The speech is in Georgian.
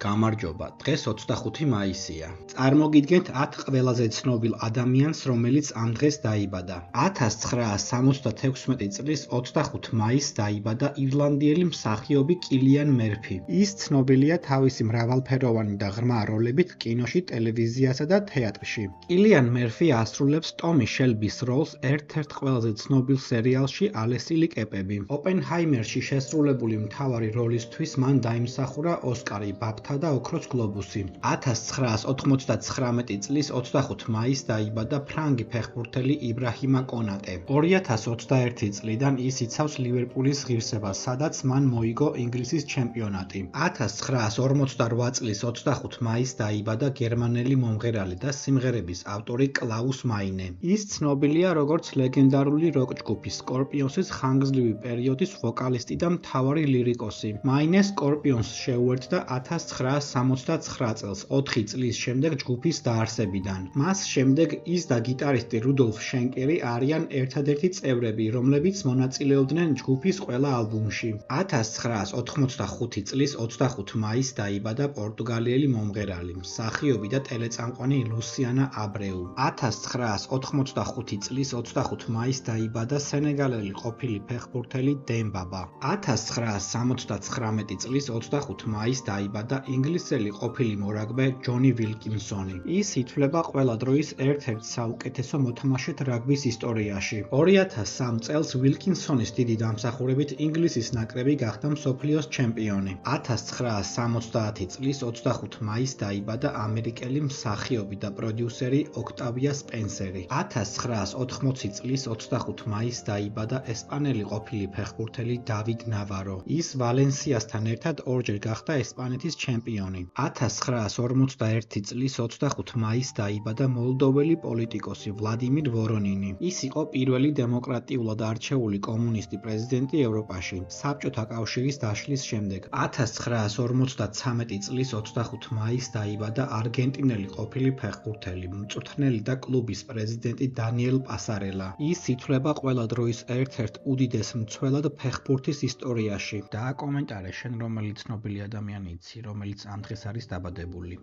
გამარჯობა, დღეს 25 მაისია. წარმოგიდგენთ 10 ყველაზე ცნობილ ადამიანს, რომელიც ამ დღეს დაიბადა. 1976 წლის 25 მაისს დაიბადა ირლანდიელი მსახიობი კილიან მერფი. ის ცნობილია თავისი მრავალფეროვანი და ღრმა როლებით კინოში, ტელევიზიასა და თეატრში. კილიან მერფი ასრულებს ტომი შელბის როლს ერთ-ერთ ყველაზე ცნობილ სერიალში ალესილი კეპები. ოპენჰაიმერში შესრულებული მთავარი როლისთვის მან დაიმსახურა ოსკარი, ბაფთა და ოქროს გლობუსი. 1999 წლის 25 მაისს დაიბადა ფრანგი ფეხბურთელი იბრაჰიმა კონატე. 2021 წლიდან ის იცავს ლივერპულის ღირსებას, სადაც მან მოიგო ინგლისის ჩემპიონატი. 1948 წლის 25 მაისს დაიბადა გერმანელი მომღერალი და სიმღერების ავტორი კლაუს მაინე. ის ცნობილია როგორც ლეგენდარული როკ-ჯგუფი სკორპიონსის ხანგრძლივი პერიოდის ვოკალისტი და მთავარი ლირიკოსი. მაინე სკორპიონს შეუერთდა 1969 წელს, 4 წლის შემდეგ ჯგუფის დაარსებიდან. მას შემდეგ ის და გიტარისტი რუდოლფ შენკერი არიან ერთადერთი წევრები, რომლებიც მონაწილეობდნენ ჯგუფის ყველა ალბომში. 1985 წლის 25 მაისს დაიბადა პორტუგალიელი მომღერალი, მსახიობი და ტელეწამყვანი ლუსიანა აბრეუ. 1985 წლის 25 მაისს დაიბადა სენეგალელი ყოფილი ფეხბურთელი დემბაბა. 1979 წლის 25 მაისს დაიბადა ინგლისელი ყოფილი მორაგბე ჯონი ვილკინსონი. ის ითვლება ყველა დროის ერთ-ერთ საუკეთესო მოთამაშედ რაგბის ისტორიაში. 2003 წელს ვილკინსონის დიდი დამსახურებით ინგლისის ნაკრები გახდა მსოფლიოს ჩემპიონი. 1970 წლის 25 მაისს დაიბადა ამერიკელი მსახიობი და პროდიუსერი ოქტავია სპენსერი. 1980 წლის 25 მაისს დაიბადა ესპანელი ყოფილი ფეხბურთელი დავიდ ნავარო. ის ვალენსიასთან ერთად ორჯერ გახდა ესპანეთის ჩემპიონი. 1941 წლის 25 მაისს დაიბადა მოლდოველი პოლიტიკოსი ვლადიმირ ვორონინი. ის იყო პირველი დემოკრატიულად არჩეული კომუნისტი პრეზიდენტი ევროპაში, საბჭოთა კავშირის დაშლის შემდეგ. 1953 წლის 25 მაისს დაიბადა არგენტინელი ყოფილი ფეხბურთელი, მწვრთნელი და კლუბის პრეზიდენტი დანიელ პასარელა. ის ითვლება ყველა დროის ერთ-ერთ უდიდეს მცველად ფეხბურთის ისტორიაში. დააკომენტარე შენ რომელი ცნობილი ადამიანი იცი, რომელიც ამ დღეს არის დაბადებული.